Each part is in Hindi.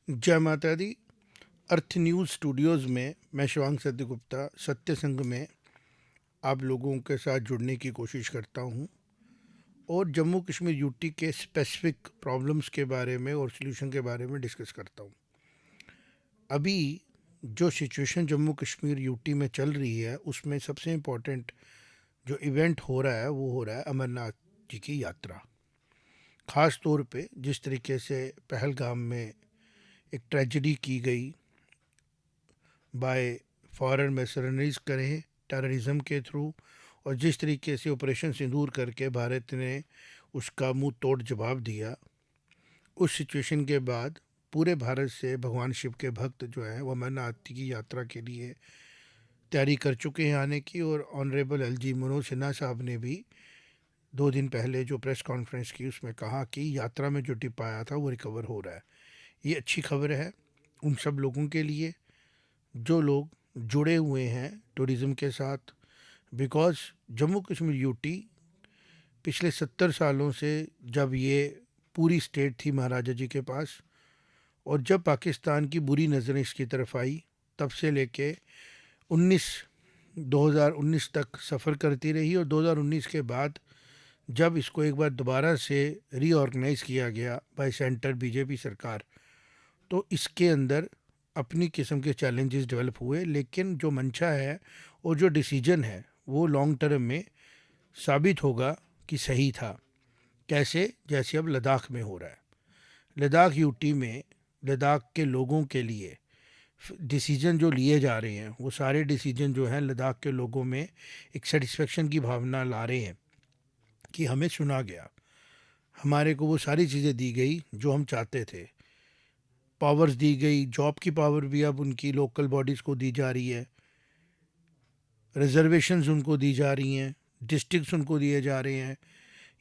जय माता दी। अर्थ न्यूज़ स्टूडियोज़ में मैं शिवांग सत्यगुप्ता सत्य संग में आप लोगों के साथ जुड़ने की कोशिश करता हूँ और जम्मू कश्मीर यूटी के स्पेसिफिक प्रॉब्लम्स के बारे में और सॉल्यूशन के बारे में डिस्कस करता हूँ। अभी जो सिचुएशन जम्मू कश्मीर यूटी में चल रही है उसमें सबसे इम्पोर्टेंट जो इवेंट हो रहा है वो हो रहा है अमरनाथ जी की यात्रा। ख़ास तौर पे जिस तरीके से पहलगाम में एक ट्रेजिडी की गई बाय फॉरेन मर्सनरीज करें टेररिज्म के थ्रू, और जिस तरीके से ऑपरेशन सिंदूर करके भारत ने उसका मुंह तोड़ जवाब दिया, उस सिचुएशन के बाद पूरे भारत से भगवान शिव के भक्त जो हैं वो अमरनाथ की यात्रा के लिए तैयारी कर चुके हैं आने की। और ऑनरेबल एलजी मनोज सिन्हा साहब ने भी 2 दिन पहले जो प्रेस कॉन्फ्रेंस की उसमें कहा कि यात्रा में जो टिप आया था वो रिकवर हो रहा है। ये अच्छी खबर है उन सब लोगों के लिए जो लोग जुड़े हुए हैं टूरिज़्म के साथ, बिकॉज़ जम्मू कश्मीर यूटी पिछले 70 सालों से, जब ये पूरी स्टेट थी महाराजा जी के पास और जब पाकिस्तान की बुरी नज़रें इसकी तरफ आई, तब से लेके 19 2019 तक सफ़र करती रही। और 2019 के बाद जब इसको एक बार दोबारा से रीऑर्गेनाइज़ किया गया बाय सेंटर बीजेपी सरकार, तो इसके अंदर अपनी किस्म के चैलेंजेस डेवलप हुए, लेकिन जो मंशा है और जो डिसीजन है वो लॉन्ग टर्म में साबित होगा कि सही था। कैसे? जैसे अब लद्दाख में हो रहा है। लद्दाख यूटी में लद्दाख के लोगों के लिए डिसीजन जो लिए जा रहे हैं वो सारे डिसीजन जो हैं लद्दाख के लोगों में एक सेटिस्फेक्शन की भावना ला रहे हैं कि हमें सुना गया, हमारे को वो सारी चीज़ें दी गई जो हम चाहते थे। पावर्स दी गई, जॉब की पावर भी अब उनकी लोकल बॉडीज़ को दी जा रही है, रिजर्वेशंस उनको दी जा रही हैं, डिस्ट्रिक्ट्स उनको दिए जा रहे हैं।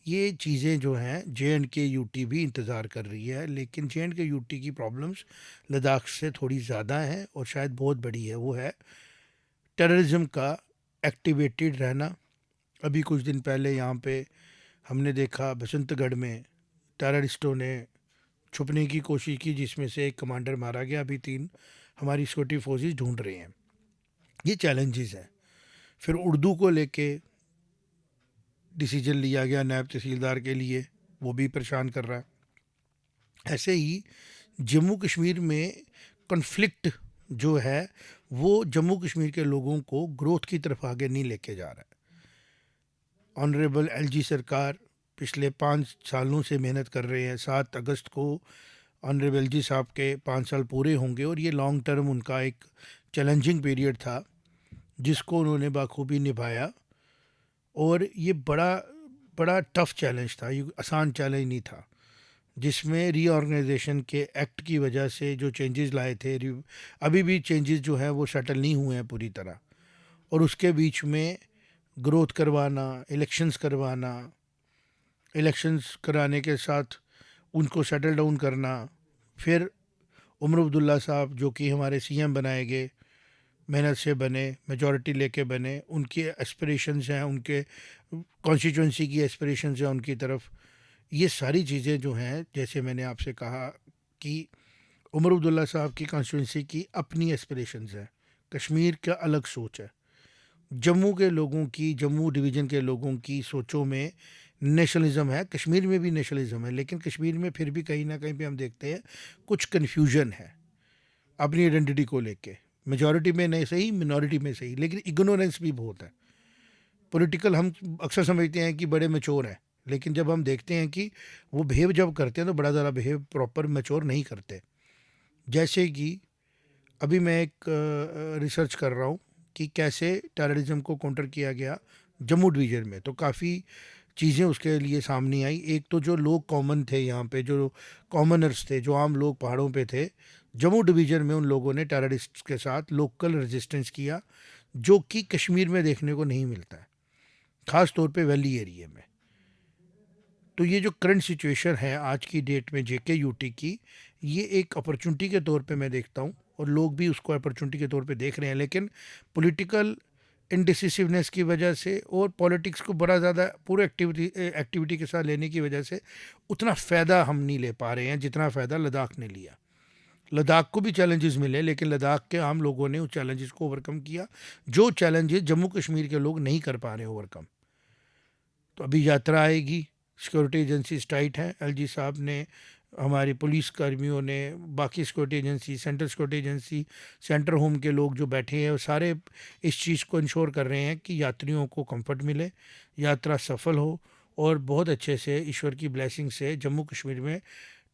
ये चीज़ें जो हैं जे एंड के यूटी भी इंतज़ार कर रही है, लेकिन जे एंड के यूटी की प्रॉब्लम्स लद्दाख से थोड़ी ज़्यादा हैं और शायद बहुत बड़ी है। वो है टेररिज्म का एक्टिवेटेड रहना। अभी कुछ दिन पहले यहाँ पे हमने देखा बसंतगढ़ में टेररिस्टों ने छुपने की कोशिश की जिसमें से एक कमांडर मारा गया। अभी 3 हमारी सिक्योरिटी फोर्सेस ढूंढ रहे हैं। ये चैलेंजेस हैं। फिर उर्दू को लेके डिसीजन लिया गया नायब तहसीलदार के लिए, वो भी परेशान कर रहा है। ऐसे ही जम्मू कश्मीर में कॉन्फ्लिक्ट जो है वो जम्मू कश्मीर के लोगों को ग्रोथ की तरफ आगे नहीं लेके जा रहा है। ऑनरेबल एलजी सरकार पिछले 5 सालों से मेहनत कर रहे हैं। 7 अगस्त को ऑनरेबल एलजी साहब के 5 साल पूरे होंगे और ये लॉन्ग टर्म उनका एक चैलेंजिंग पीरियड था जिसको उन्होंने बाखूबी निभाया। और ये बड़ा बड़ा टफ चैलेंज था, ये आसान चैलेंज नहीं था, जिसमें रीऑर्गेनाइजेशन के एक्ट की वजह से जो चेंजेस लाए थे, अभी भी चेंजेस जो हैं वो सेटल नहीं हुए हैं पूरी तरह। और उसके बीच में ग्रोथ करवाना, इलेक्शंस कराने के साथ उनको सेटल डाउन करना। फिर उमर अब्दुल्ला साहब जो कि हमारे सीएम बनाए गए, मेहनत से बने, मेजॉरिटी लेके बने, उनकी एस्पिरेशंस हैं, उनके कॉन्स्टिट्यूंसी की एस्पिरेशंस हैं उनकी तरफ। ये सारी चीज़ें जो हैं, जैसे मैंने आपसे कहा कि उमर अब्दुल्ला साहब की कॉन्स्टिट्यूंसी की अपनी एस्पिरेशंस हैं, कश्मीर का अलग सोच है, जम्मू के लोगों की, जम्मू डिवीज़न के लोगों की सोचों में नेशनलिज्म है, कश्मीर में भी नेशनलिज्म है, लेकिन कश्मीर में फिर भी कहीं ना कहीं पे हम देखते हैं कुछ कन्फ्यूजन है अपनी आइडेंटिटी को लेके। मेजॉरिटी में नहीं सही, मिनॉरिटी में सही, लेकिन इग्नोरेंस भी बहुत है। पॉलिटिकल हम अक्सर समझते हैं कि बड़े मैच्योर हैं, लेकिन जब हम देखते हैं कि वो बिहेव जब करते हैं तो बड़ा ज़्यादा बिहेव प्रॉपर मैच्योर नहीं करते। जैसे कि अभी मैं एक रिसर्च कर रहा हूँ कि कैसे टेररिज्म को काउंटर किया गया जम्मू डिवीज़न में, तो काफ़ी चीज़ें उसके लिए सामने आई। एक तो जो लोग कॉमन थे यहाँ पे, जो कॉमनर्स थे, जो आम लोग पहाड़ों पे थे, जम्मू डिवीज़न में उन लोगों ने टेररिस्ट के साथ लोकल रेजिस्टेंस किया, जो कि कश्मीर में देखने को नहीं मिलता है, ख़ास तौर पे वैली एरिया में। तो ये जो करंट सिचुएशन है आज की डेट में जेके यूटी की, ये एक अपॉर्चुनिटी के तौर पे मैं देखता हूँ और लोग भी उसको अपॉर्चुनिटी के तौर पे देख रहे हैं। लेकिन पॉलिटिकल इनडिसिसिवनेस की वजह से और पॉलिटिक्स को बड़ा ज़्यादा पूरे एक्टिविटी के साथ लेने की वजह से उतना फ़ायदा हम नहीं ले पा रहे हैं जितना फ़ायदा लद्दाख ने लिया। लद्दाख को भी चैलेंजेस मिले, लेकिन लद्दाख के आम लोगों ने उस चैलेंजेस को ओवरकम किया, जो चैलेंजेस जम्मू कश्मीर के लोग नहीं कर पा रहे ओवरकम। तो अभी यात्रा आएगी, सिक्योरिटी एजेंसीज टाइट हैं, एलजी साहब ने, हमारे पुलिस कर्मियों ने, बाकी security agency, central security agency, centre home के लोग जो बैठे हैं वो सारे इस चीज़ को इंश्योर कर रहे हैं कि यात्रियों को कंफर्ट मिले, यात्रा सफल हो, और बहुत अच्छे से ईश्वर की ब्लेसिंग से जम्मू कश्मीर में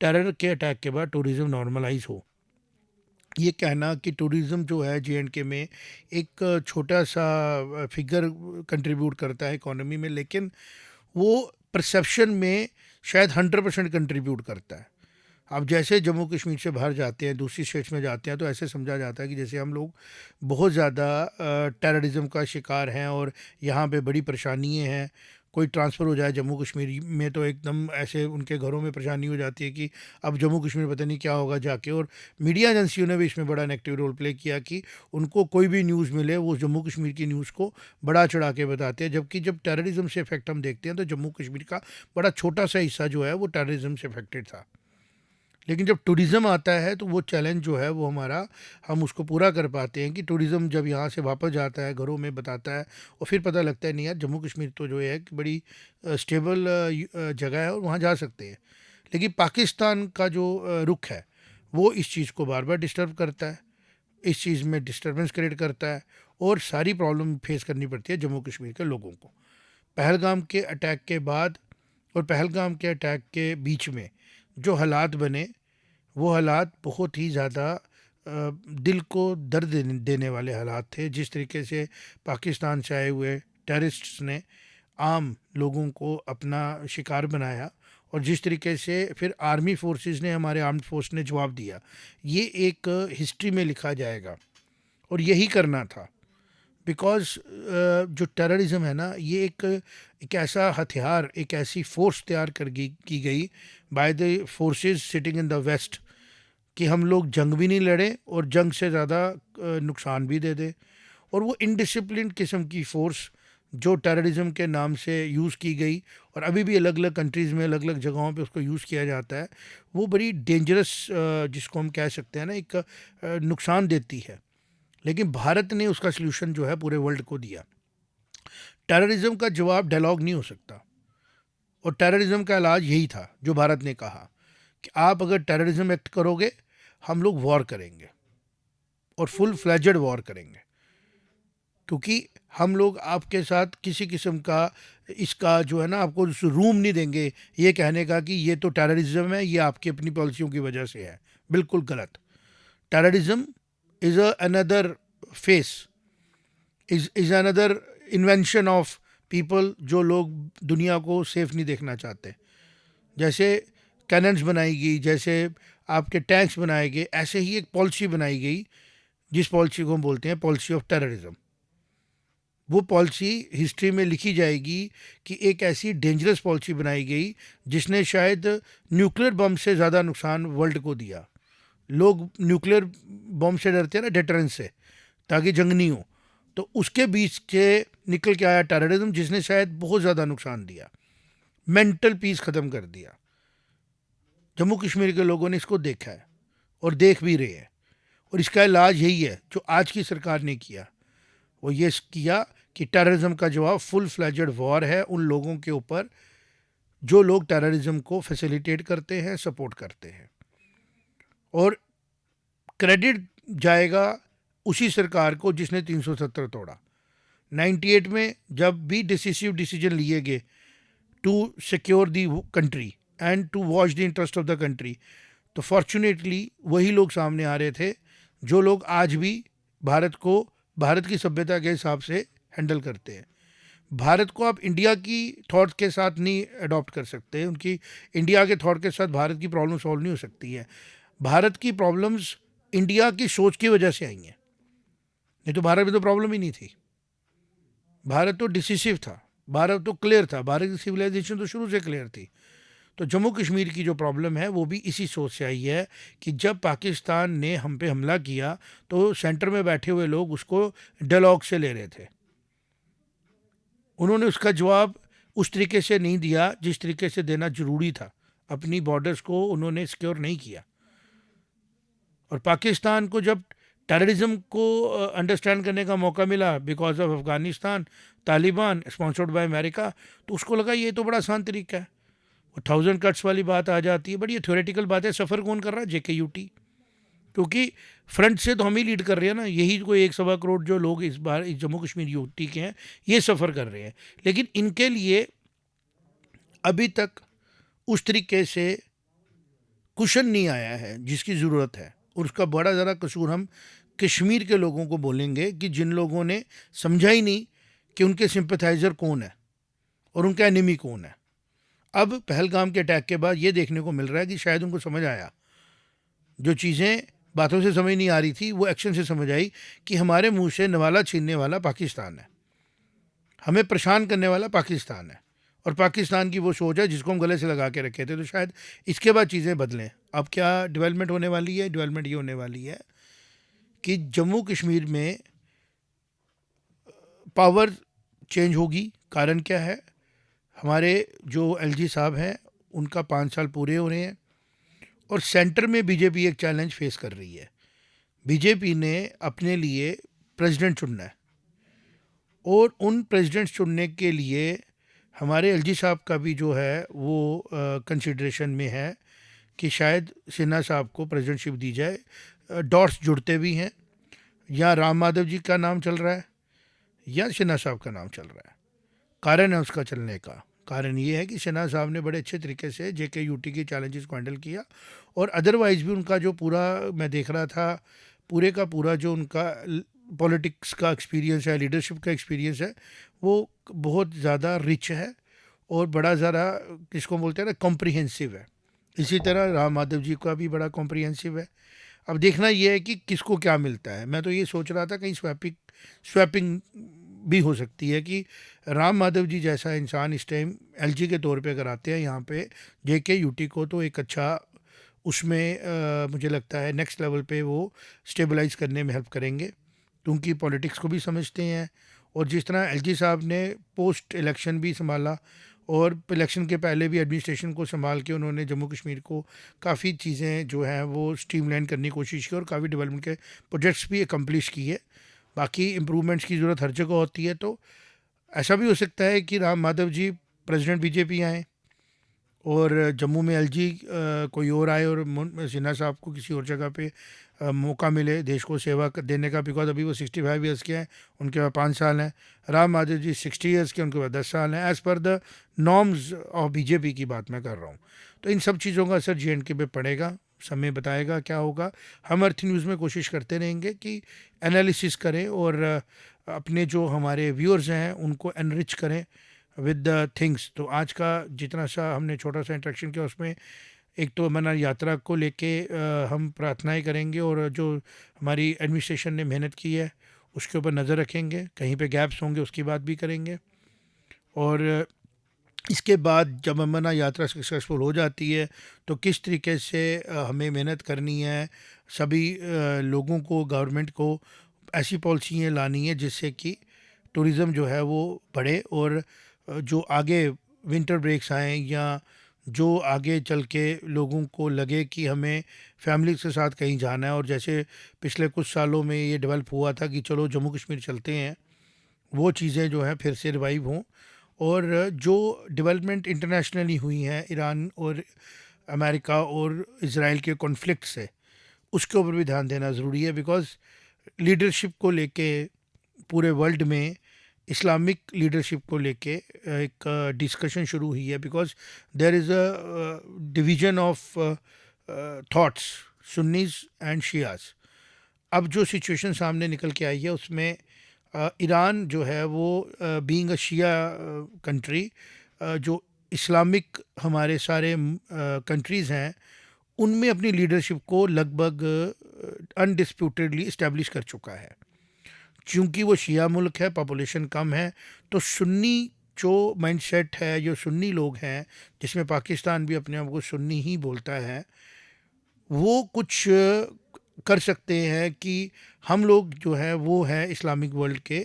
टेरर के अटैक के बाद टूरिज़्म नॉर्मलाइज हो। ये कहना कि टूरिज़्म जो है जे.एंड.के में एक छोटा सा फिगर कंट्रीब्यूट करता है इकोनॉमी में, लेकिन वो परसेप्शन में शायद 100% कंट्रीब्यूट करता है। आप जैसे जम्मू कश्मीर से बाहर जाते हैं, दूसरी स्टेट्स में जाते हैं, तो ऐसे समझा जाता है कि जैसे हम लोग बहुत ज़्यादा टेररिज्म का शिकार हैं और यहाँ पे बड़ी परेशानियाँ हैं। कोई ट्रांसफ़र हो जाए जम्मू कश्मीर में तो एकदम ऐसे उनके घरों में परेशानी हो जाती है कि अब जम्मू कश्मीर पता नहीं क्या होगा जाके। और मीडिया एजेंसियों ने भी इसमें बड़ा नेगेटिव रोल प्ले किया कि उनको कोई भी न्यूज़ मिले वो जम्मू कश्मीर की न्यूज़ को बढ़ा चढ़ा के बताते हैं, जबकि जब टेररिज्म से इफेक्ट हम देखते हैं तो जम्मू कश्मीर का बड़ा छोटा सा हिस्सा जो है वो टेररिज्म से इफेक्टेड था। लेकिन जब टूरिज़्म आता है तो वो चैलेंज जो है वो हमारा, हम उसको पूरा कर पाते हैं कि टूरिज़्म जब यहाँ से वापस जाता है घरों में बताता है, और फिर पता लगता है नहीं यार जम्मू कश्मीर तो जो है कि बड़ी स्टेबल जगह है और वहाँ जा सकते हैं। लेकिन पाकिस्तान का जो रुख है वो इस चीज़ को बार बार डिस्टर्ब करता है, इस चीज़ में डिस्टर्बेंस क्रिएट करता है, और सारी प्रॉब्लम फेस करनी पड़ती है जम्मू कश्मीर के लोगों को। पहलगाम के अटैक के बाद और पहलगाम के अटैक के बीच में जो हालात बने, वो हालात बहुत ही ज़्यादा दिल को दर्द देने वाले हालात थे। जिस तरीके से पाकिस्तान से आए हुए टेररिस्ट्स ने आम लोगों को अपना शिकार बनाया, और जिस तरीके से फिर आर्मी फोर्सेस ने, हमारे आर्म्ड फोर्स ने जवाब दिया, ये एक हिस्ट्री में लिखा जाएगा। और यही करना था, बिकॉज़ जो टेररिज्म है ना, ये एक ऐसा हथियार, एक ऐसी फोर्स तैयार कर की गई by the forces sitting in the West कि हम लोग जंग भी नहीं लड़े और जंग से ज़्यादा नुकसान भी दे दे। और वो इनडिसिप्लिन किस्म की फ़ोर्स जो टेररिज्म के नाम से यूज़ की गई, और अभी भी अलग अलग कंट्रीज़ में अलग अलग जगहों पे उसको यूज़ किया जाता है, वो बड़ी डेंजरस, जिसको हम कह सकते हैं ना, एक नुकसान देती है। लेकिन भारत ने उसका सलूशन जो है पूरे वर्ल्ड को दिया। टेररिज्म का जवाब डायलॉग नहीं हो सकता, और टेररिज्म का इलाज यही था जो भारत ने कहा कि आप अगर टेररिज्म एक्ट करोगे हम लोग वॉर करेंगे, और फुल फ्लैजेड वॉर करेंगे, क्योंकि हम लोग आपके साथ किसी किस्म का इसका जो है ना, आपको रूम नहीं देंगे ये कहने का कि ये तो टेररिज्म है, ये आपकी अपनी पॉलिसियों की वजह से है। बिल्कुल गलत। Terrorism is another face, is another invention of people, जो लोग दुनिया को सेफ नहीं देखना चाहते। जैसे कैनन्स बनाई गई, जैसे आपके टैंक्स बनाए गए, ऐसे ही एक पॉलिसी बनाई गई जिस पॉलिसी को हम बोलते हैं पॉलिसी ऑफ टेररिज्म। वो पॉलिसी हिस्ट्री में लिखी जाएगी कि एक ऐसी डेंजरस पॉलिसी बनाई गई जिसने शायद न्यूक्लियर बम से ज़्यादा नुकसान वर्ल्ड को दिया। लोग न्यूक्लियर बम से डरते हैं ना, डेटरेंस से, ताकि जंग नहीं हो। तो उसके बीच से निकल के आया टेररिज्म, जिसने शायद बहुत ज़्यादा नुकसान दिया, मेंटल पीस ख़त्म कर दिया। जम्मू कश्मीर के लोगों ने इसको देखा है और देख भी रहे हैं, और इसका इलाज यही है जो आज की सरकार ने किया। वो ये किया कि टेररिज्म का जवाब फुल फ्लैजेड वॉर है उन लोगों के ऊपर जो लोग टेररिज्म को फैसिलिटेट करते हैं, सपोर्ट करते हैं। और क्रेडिट जाएगा उसी सरकार को जिसने 370 तोड़ा। 98 में जब भी डिसिसिव डिसीजन लिए गए to secure the country and to watch the interest of the country, तो फॉर्चुनेटली वही लोग सामने आ रहे थे जो लोग आज भी भारत को भारत की सभ्यता के हिसाब से हैंडल करते हैं। भारत को आप इंडिया की थॉट के साथ नहीं अडॉप्ट कर सकते, उनकी इंडिया के थॉट के साथ भारत की प्रॉब्लम सॉल्व नहीं हो सकती है। भारत की प्रॉब्लम्स इंडिया की सोच की वजह से आई हैं, नहीं तो भारत में तो प्रॉब्लम ही नहीं थी। भारत तो डिसिसिव था, भारत तो क्लियर था, भारत की सिविलाइजेशन तो शुरू से क्लियर थी। तो जम्मू कश्मीर की जो प्रॉब्लम है वो भी इसी सोच से आई है कि जब पाकिस्तान ने हम पे हमला किया तो सेंटर में बैठे हुए लोग उसको डायलॉग से ले रहे थे। उन्होंने उसका जवाब उस तरीके से नहीं दिया जिस तरीके से देना ज़रूरी था। अपनी बॉर्डर्स को उन्होंने सिक्योर नहीं किया, और पाकिस्तान को जब टेररिज्म को अंडरस्टैंड करने का मौका मिला because of Afghanistan, Taliban sponsored by America, तो उसको लगा ये तो बड़ा आसान तरीका है। वो 1000 कट्स वाली बात आ जाती है, बट ये थ्योरेटिकल बात है। सफ़र कौन कर रहा है? JKUT, क्योंकि फ्रंट से तो हम ही लीड कर रहे हैं ना। यही कोई 1 सवा करोड़ जो लोग इस बार इस जम्मू कश्मीर यूटी के हैं, ये सफ़र कर रहे हैं। लेकिन इनके लिए अभी तक उस तरीके से कुशन नहीं आया है जिसकी ज़रूरत है, और उसका बड़ा ज़रा कसूर हम कश्मीर के लोगों को बोलेंगे कि जिन लोगों ने समझा ही नहीं कि उनके सिंपथाइज़र कौन है और उनका एनिमी कौन है। अब पहलगाम के अटैक के बाद ये देखने को मिल रहा है कि शायद उनको समझ आया, जो चीज़ें बातों से समझ नहीं आ रही थी वो एक्शन से समझ आई कि हमारे मुंह से नवाला छीनने वाला पाकिस्तान है, हमें परेशान करने वाला पाकिस्तान है, और पाकिस्तान की वो सोच है जिसको हम गले से लगा के रखे थे। तो शायद इसके बाद चीज़ें बदलें। अब क्या डेवलपमेंट होने वाली है? डेवलपमेंट ये होने वाली है कि जम्मू कश्मीर में पावर चेंज होगी। कारण क्या है? हमारे जो LG साहब हैं उनका 5 साल पूरे हो रहे हैं, और सेंटर में बीजेपी एक चैलेंज फेस कर रही है। बीजेपी ने अपने लिए प्रेसिडेंट चुनना है, और उन प्रेसिडेंट चुनने के लिए हमारे LG साहब का भी जो है वो कंसिडरेशन में है कि शायद सिन्हा साहब को प्रेसिडेंटशिप दी जाए। डॉट्स जुड़ते भी हैं, या राम माधव जी का नाम चल रहा है या सिन्हा साहब का नाम चल रहा है। कारण है उसका चलने का, कारण ये है कि सिन्हा साहब ने बड़े अच्छे तरीके से JKUT की चैलेंजेस को हैंडल किया, और अदरवाइज़ भी उनका जो पूरा मैं देख रहा था, पूरे का पूरा जो उनका पॉलिटिक्स का एक्सपीरियंस है, लीडरशिप का एक्सपीरियंस है, वो बहुत ज़्यादा रिच है और बड़ा ज़्यादा किसको बोलते हैं ना, कॉम्प्रिहेंसिव है। इसी तरह राम माधव जी का भी बड़ा कॉम्प्रिहेंसिव है। अब देखना ये है कि किसको क्या मिलता है। मैं तो ये सोच रहा था कहीं स्वैपिंग भी हो सकती है कि राम माधव जी जैसा इंसान इस टाइम LG के तौर पे अगर आते हैं यहाँ पे JKUT को, तो एक अच्छा उसमें मुझे लगता है नेक्स्ट लेवल पे वो स्टेबलाइज करने में हेल्प करेंगे, क्योंकि पॉलिटिक्स को भी समझते हैं। और जिस तरह LG साहब ने पोस्ट इलेक्शन भी संभाला, और इलेक्शन के पहले भी एडमिनिस्ट्रेशन को संभाल के उन्होंने जम्मू कश्मीर को काफ़ी चीज़ें जो हैं वो स्ट्रीमलाइन करने की कोशिश की, और काफ़ी डेवलपमेंट के प्रोजेक्ट्स भी एकम्प्लिश किए। बाकी इम्प्रूवमेंट्स की ज़रूरत हर जगह होती है। तो ऐसा भी हो सकता है कि राम माधव जी प्रेसिडेंट बीजेपी आए, और जम्मू में LG कोई और आए, और सिन्हा साहब को किसी और जगह पे मौका मिले देश को सेवा देने का। बिकॉज अभी वो 65 ईयर्स के हैं, उनके पास 5 साल हैं। राम माधव जी 60 ईयर्स के, उनके पास 10 साल हैं। As per the norms of BJP की बात मैं कर रहा हूँ। तो इन सब चीज़ों का असर JNK पे पड़ेगा, समय बताएगा क्या होगा। हम अर्थ न्यूज़ में कोशिश करते रहेंगे कि एनालिसिस करें, और अपने जो हमारे व्यूअर्स हैं उनको एनरिच करें विद द थिंग्स। तो आज का जितना सा हमने छोटा सा इंट्रैक्शन किया, उसमें एक तो अमरनाथ यात्रा को लेके हम प्रार्थनाएं करेंगे, और जो हमारी एडमिनिस्ट्रेशन ने मेहनत की है उसके ऊपर नज़र रखेंगे, कहीं पे गैप्स होंगे उसकी बात भी करेंगे। और इसके बाद जब अमरनाथ यात्रा सक्सेसफुल हो जाती है तो किस तरीके से हमें मेहनत करनी है, सभी लोगों को, गवर्नमेंट को ऐसी पॉलिसियाँ लानी है जिससे कि टूरिज़्म जो है वो बढ़े, और जो आगे विंटर ब्रेक्स आएँ, या जो आगे चल के लोगों को लगे कि हमें फैमिली के साथ कहीं जाना है, और जैसे पिछले कुछ सालों में ये डेवलप हुआ था कि चलो जम्मू कश्मीर चलते हैं, वो चीज़ें जो हैं फिर से रिवाइव हों। और जो डेवलपमेंट इंटरनेशनली हुई हैं ईरान और अमेरिका और इज़राइल के कॉन्फ्लिक्ट से, उसके ऊपर भी ध्यान देना ज़रूरी है। बिकॉज़ लीडरशिप को लेके पूरे वर्ल्ड में इस्लामिक लीडरशिप को लेके एक डिस्कशन शुरू हुई है। Because there is a division of thoughts, Sunnis and Shias. अब जो सिचुएशन सामने निकल के आई है उसमें ईरान जो है वो बीइंग अ शिया कंट्री, जो इस्लामिक हमारे सारे कंट्रीज़ हैं उनमें अपनी लीडरशिप को लगभग अनडिस्प्यूटेडली इस्टेब्लिश कर चुका है। चूँकि वो शिया मुल्क है, पॉपुलेशन कम है, तो सुन्नी जो माइंडसेट है, जो सुन्नी लोग हैं, जिसमें पाकिस्तान भी अपने आप को सुन्नी ही बोलता है, वो कुछ कर सकते हैं कि हम लोग जो है वो है इस्लामिक वर्ल्ड के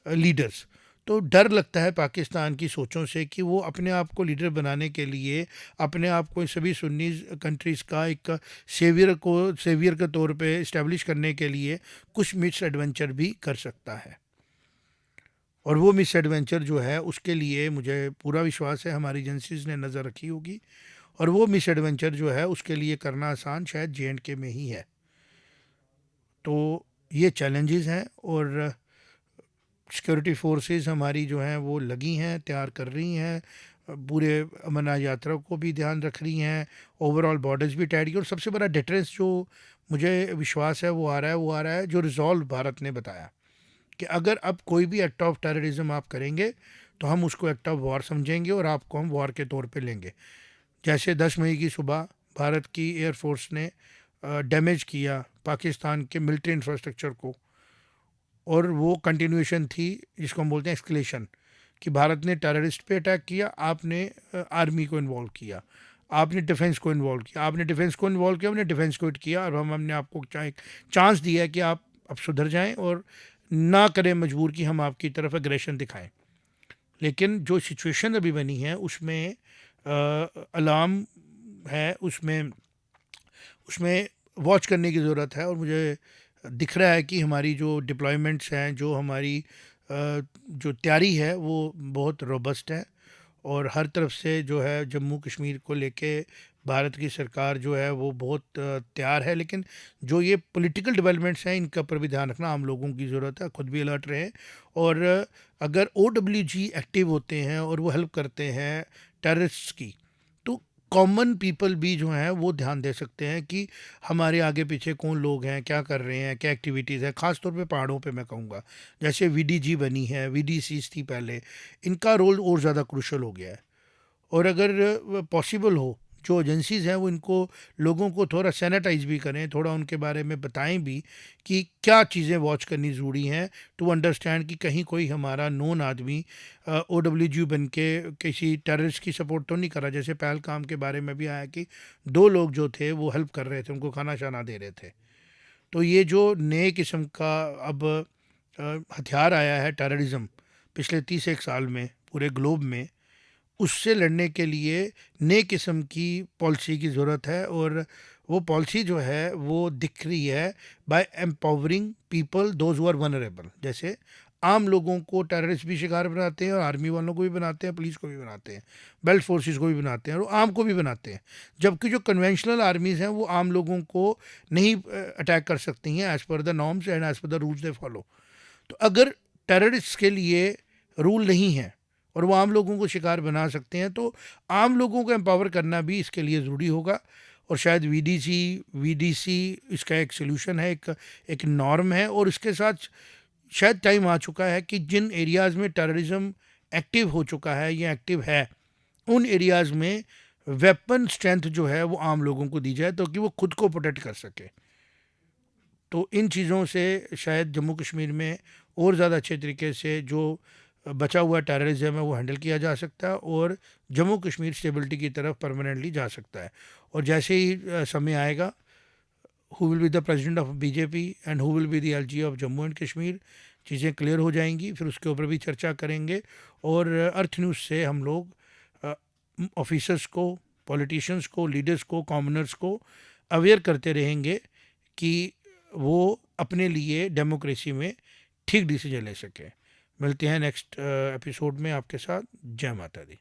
लीडर्स। तो डर लगता है पाकिस्तान की सोचों से कि वो अपने आप को लीडर बनाने के लिए अपने आप को इन सभी सुन्नी कंट्रीज़ का एक सेवियर के तौर पे इस्टेब्लिश करने के लिए कुछ मिस एडवेंचर भी कर सकता है। और वो मिस एडवेंचर जो है उसके लिए मुझे पूरा विश्वास है हमारी एजेंसीज ने नज़र रखी होगी, और वो मिस एडवेंचर जो है उसके लिए करना आसान शायद जे में ही है। तो ये चैलेंजेस हैं, और सिक्योरिटी फोर्सेस हमारी जो हैं वो लगी हैं, तैयार कर रही हैं, पूरे अमरनाथ यात्रा को भी ध्यान रख रही हैं, ओवरऑल बॉर्डर्स भी टाइट की। और सबसे बड़ा डिटरेंस जो मुझे विश्वास है वो आ रहा है जो रिजॉल्व भारत ने बताया कि अगर अब कोई भी एक्ट ऑफ टेररिज्म आप करेंगे तो हम उसको एक्ट ऑफ वॉर समझेंगे और आपको हम वॉर के तौर पे लेंगे। जैसे 10 मई की सुबह भारत की एयरफोर्स ने डैमेज किया पाकिस्तान के मिलिट्री इंफ्रास्ट्रक्चर को, और वो कंटिन्यूएशन थी जिसको हम बोलते हैं एस्केलेशन, कि भारत ने टेररिस्ट पे अटैक किया, आपने आर्मी को इन्वॉल्व किया, आपने डिफेंस को इन्वॉल्व किया, आपने डिफेंस को इन्वॉल्व किया, हमने डिफेंस को हिट किया, और हमने आपको एक चांस दिया है कि आप अब सुधर जाएं और ना करें मजबूर कि हम आपकी तरफ एग्रेशन दिखाएं। लेकिन जो सिचुएशन अभी बनी है उसमें अलार्म है, उसमें उसमें वॉच करने की ज़रूरत है। और मुझे दिख रहा है कि हमारी जो डिप्लॉयमेंट्स हैं, जो हमारी जो तैयारी है वो बहुत रोबस्ट है, और हर तरफ से जो है जम्मू कश्मीर को लेके भारत की सरकार जो है वो बहुत तैयार है। लेकिन जो ये पॉलिटिकल डेवलपमेंट्स हैं इनका पर भी ध्यान रखना आम लोगों की ज़रूरत है, खुद भी अलर्ट रहे। और अगर OWG एक्टिव होते हैं और वो हेल्प करते हैं टेररिस्ट्स की, तो कॉमन पीपल भी जो हैं वो ध्यान दे सकते हैं कि हमारे आगे पीछे कौन लोग हैं, क्या कर रहे हैं, क्या एक्टिविटीज़ है। ख़ास तौर पे पहाड़ों पे मैं कहूँगा, जैसे VDG बनी है, VDCs थी पहले, इनका रोल और ज़्यादा क्रूशल हो गया है। और अगर पॉसिबल हो जो एजेंसीज़ हैं वो इनको लोगों को थोड़ा सैनिटाइज भी करें, थोड़ा उनके बारे में बताएं भी कि क्या चीज़ें वॉच करनी ज़रूरी हैं, टू अंडरस्टैंड कि कहीं कोई हमारा नोन आदमी OWG बन के किसी टेररिस्ट की सपोर्ट तो नहीं कर रहा। जैसे पहलगाम के बारे में भी आया कि 2 लोग जो थे वो हेल्प कर रहे थे, उनको खाना शाना दे रहे थे। तो ये जो नए किस्म का अब हथियार आया है टेररिज्म पिछले 30 एक साल में पूरे ग्लोब में, उससे लड़ने के लिए नए किस्म की पॉलिसी की ज़रूरत है। और वो पॉलिसी जो है वो दिख रही है by empowering people those who are vulnerable. जैसे आम लोगों को टेररिस्ट भी शिकार बनाते हैं, और आर्मी वालों को भी बनाते हैं, पुलिस को भी बनाते हैं, बेल्ट फोर्सेस को भी बनाते हैं, और आम को भी बनाते हैं। जबकि जो कन्वेंशनल आर्मीज़ हैं वो आम लोगों को नहीं अटैक कर सकती हैं as per the norms and as per the rules they follow. तो अगर टेररिस्ट के लिए रूल नहीं है और वो आम लोगों को शिकार बना सकते हैं, तो आम लोगों को एम्पावर करना भी इसके लिए ज़रूरी होगा। और शायद VDC इसका एक सलूशन है, एक नॉर्म है। और इसके साथ शायद टाइम आ चुका है कि जिन एरियाज़ में टेररिज्म एक्टिव हो चुका है या एक्टिव है, उन एरियाज़ में वेपन स्ट्रेंथ जो है वो आम लोगों को दी जाए ताकि वो खुद को प्रोटेक्ट कर सके। तो इन चीज़ों से शायद जम्मू कश्मीर में और ज़्यादा अच्छे तरीके से जो बचा हुआ टेररिज्म है वो हैंडल किया जा सकता है, और जम्मू कश्मीर स्टेबिलिटी की तरफ परमानेंटली जा सकता है। और जैसे ही समय आएगा, who will be the president of BJP and who will be the LG of Jammu and Kashmir, चीज़ें क्लियर हो जाएंगी, फिर उसके ऊपर भी चर्चा करेंगे। और अर्थ न्यूज़ से हम लोग ऑफिसर्स को, पॉलिटिशियंस को, लीडर्स को, कॉमनर्स को अवेयर करते रहेंगे कि वो अपने लिए डेमोक्रेसी में ठीक डिसीजन ले सकें। मिलते हैं नेक्स्ट एपिसोड में आपके साथ। जय माता दी।